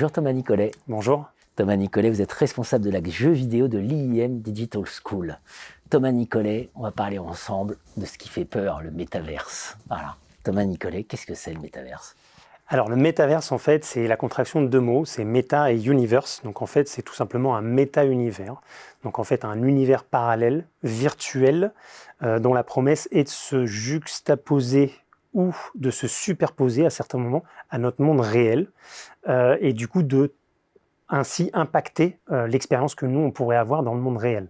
Bonjour Thomas Nicolet. Bonjour. Thomas Nicolet, vous êtes responsable de la jeu vidéo de l'IIM Digital School. Thomas Nicolet, on va parler ensemble de ce qui fait peur, le métaverse. Voilà. Thomas Nicolet, qu'est-ce que c'est le métaverse? Alors le métaverse, en fait, c'est la contraction de deux mots, c'est méta et universe. Donc en fait, c'est tout simplement un méta-univers. Donc en fait, un univers parallèle, virtuel, dont la promesse est de se juxtaposer ou de se superposer à certains moments à notre monde réel, et du coup de ainsi impacter l'expérience que nous, on pourrait avoir dans le monde réel.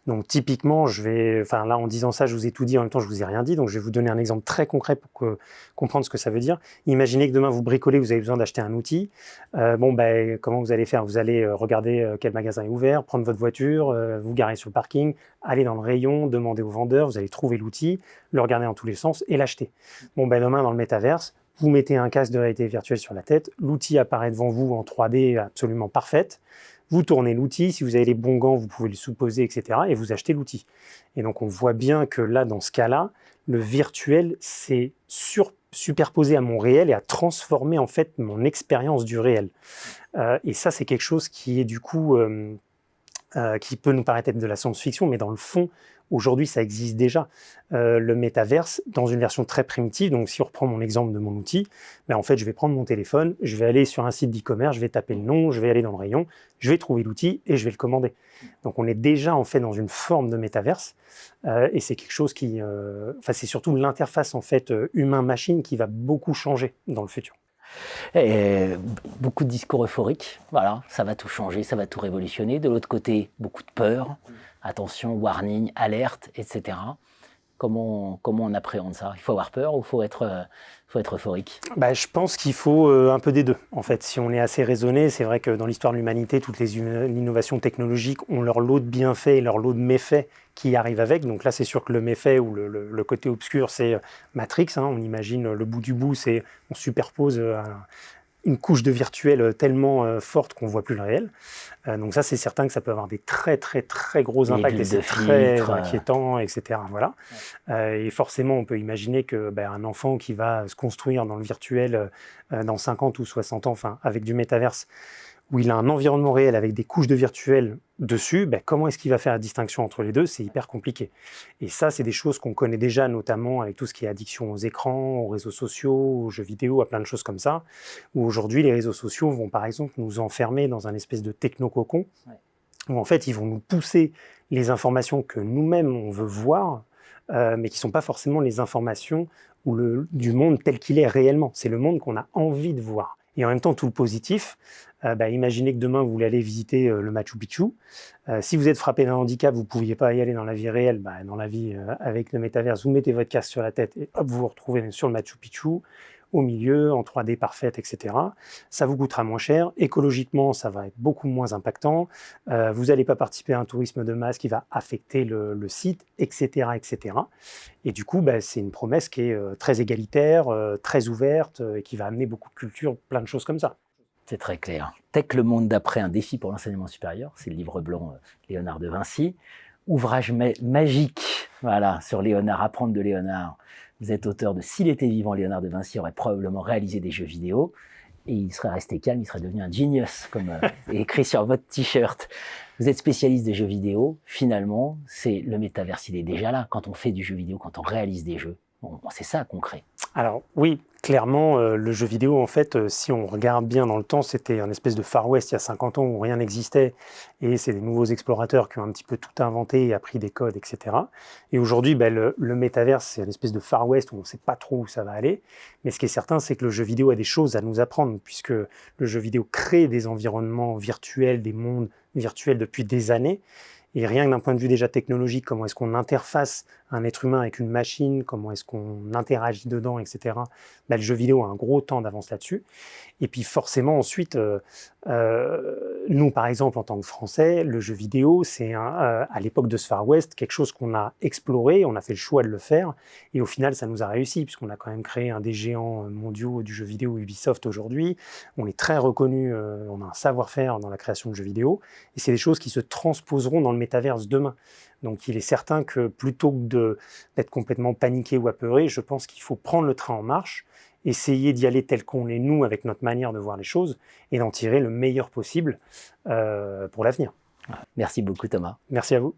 Donc typiquement, là en disant ça, je vous ai tout dit, en même temps je vous ai rien dit, donc je vais vous donner un exemple très concret pour comprendre ce que ça veut dire. Imaginez que demain vous bricolez, vous avez besoin d'acheter un outil. Comment vous allez faire? Vous allez regarder quel magasin est ouvert, prendre votre voiture, vous garer sur le parking, aller dans le rayon, demander au vendeur, vous allez trouver l'outil, le regarder dans tous les sens et l'acheter. Demain dans le métaverse, vous mettez un casque de réalité virtuelle sur la tête, l'outil apparaît devant vous en 3D absolument parfaite, vous tournez l'outil, si vous avez les bons gants, vous pouvez le sous-poser, etc. et vous achetez l'outil. Et donc on voit bien que là, dans ce cas-là, le virtuel s'est superposé à mon réel et a transformé en fait mon expérience du réel. Et ça, c'est quelque chose qui est du coup, qui peut nous paraître être de la science-fiction, mais dans le fond, aujourd'hui, ça existe déjà. Le métaverse, dans une version très primitive, donc si on reprend mon exemple de mon outil, en fait, je vais prendre mon téléphone, je vais aller sur un site d'e-commerce, je vais taper le nom, je vais aller dans le rayon, je vais trouver l'outil et je vais le commander. Donc on est déjà en fait dans une forme de métaverse, et c'est quelque chose qui... c'est surtout l'interface en fait humain-machine qui va beaucoup changer dans le futur. Et beaucoup de discours euphoriques, voilà, ça va tout changer, ça va tout révolutionner. De l'autre côté, beaucoup de peur, attention, warning, alerte, etc. Comment on appréhende ça? Il faut avoir peur ou il faut être euphorique? Je pense qu'il faut un peu des deux. En fait, si on est assez raisonné, c'est vrai que dans l'histoire de l'humanité, toutes les innovations technologiques ont leur lot de bienfaits et leur lot de méfaits qui arrivent avec. Donc là, c'est sûr que le méfait ou le côté obscur, c'est Matrix. On imagine le bout du bout, c'est on superpose une couche de virtuel tellement forte qu'on ne voit plus le réel. Donc ça, c'est certain que ça peut avoir des très très très gros impacts et c'est très inquiétant, etc. Voilà. Et forcément, on peut imaginer que un enfant qui va se construire dans le virtuel dans 50 ou 60 ans, avec du métaverse, où il a un environnement réel avec des couches de virtuel dessus, comment est-ce qu'il va faire la distinction entre les deux? C'est hyper compliqué. Et ça, c'est des choses qu'on connaît déjà, notamment avec tout ce qui est addiction aux écrans, aux réseaux sociaux, aux jeux vidéo, à plein de choses comme ça, où aujourd'hui, les réseaux sociaux vont par exemple nous enfermer dans un espèce de techno-cocon, où en fait, ils vont nous pousser les informations que nous-mêmes, on veut voir, mais qui ne sont pas forcément les informations du monde tel qu'il est réellement. C'est le monde qu'on a envie de voir. Et en même temps, tout le positif, imaginez que demain, vous voulez aller visiter le Machu Picchu. Si vous êtes frappé d'un handicap, vous ne pouviez pas y aller dans la vie réelle. Dans la vie avec le métaverse, vous mettez votre casque sur la tête et hop, vous vous retrouvez sur le Machu Picchu, au milieu, en 3D parfaite, etc. Ça vous coûtera moins cher. Écologiquement, ça va être beaucoup moins impactant. Vous n'allez pas participer à un tourisme de masse qui va affecter le site, etc., etc. Et du coup, c'est une promesse qui est très égalitaire, très ouverte, et qui va amener beaucoup de culture, plein de choses comme ça. C'est très clair. Tech, le monde d'après, un défi pour l'enseignement supérieur, c'est le livre blanc Léonard de Vinci. Ouvrage magique, voilà, sur Léonard, apprendre de Léonard. Vous êtes auteur de S'il était vivant, Léonard de Vinci aurait probablement réalisé des jeux vidéo et il serait resté calme, il serait devenu un genius, comme écrit sur votre t-shirt. Vous êtes spécialiste des jeux vidéo, finalement, c'est le métaverse, il est déjà là. Quand on fait du jeu vidéo, quand on réalise des jeux, c'est ça concret. Alors oui, clairement, le jeu vidéo, en fait, si on regarde bien dans le temps, c'était un espèce de Far West il y a 50 ans où rien n'existait et c'est des nouveaux explorateurs qui ont un petit peu tout inventé et appris des codes, etc. Et aujourd'hui, le métaverse, c'est une espèce de Far West où on ne sait pas trop où ça va aller. Mais ce qui est certain, c'est que le jeu vidéo a des choses à nous apprendre puisque le jeu vidéo crée des environnements virtuels, des mondes virtuels depuis des années. Et rien que d'un point de vue déjà technologique, comment est-ce qu'on interface un être humain avec une machine, comment est-ce qu'on interagit dedans, etc. Le jeu vidéo a un gros temps d'avance là-dessus. Et puis forcément ensuite, nous par exemple en tant que Français, le jeu vidéo c'est à l'époque de ce Far West quelque chose qu'on a exploré, on a fait le choix de le faire et au final ça nous a réussi puisqu'on a quand même créé un des géants mondiaux du jeu vidéo Ubisoft aujourd'hui. On est très reconnu, on a un savoir-faire dans la création de jeux vidéo et c'est des choses qui se transposeront dans le métaverse demain. Donc il est certain que plutôt que d'être complètement paniqué ou apeuré, je pense qu'il faut prendre le train en marche essayer d'y aller tel qu'on est nous, avec notre manière de voir les choses, et d'en tirer le meilleur possible pour l'avenir. Merci beaucoup Thomas. Merci à vous.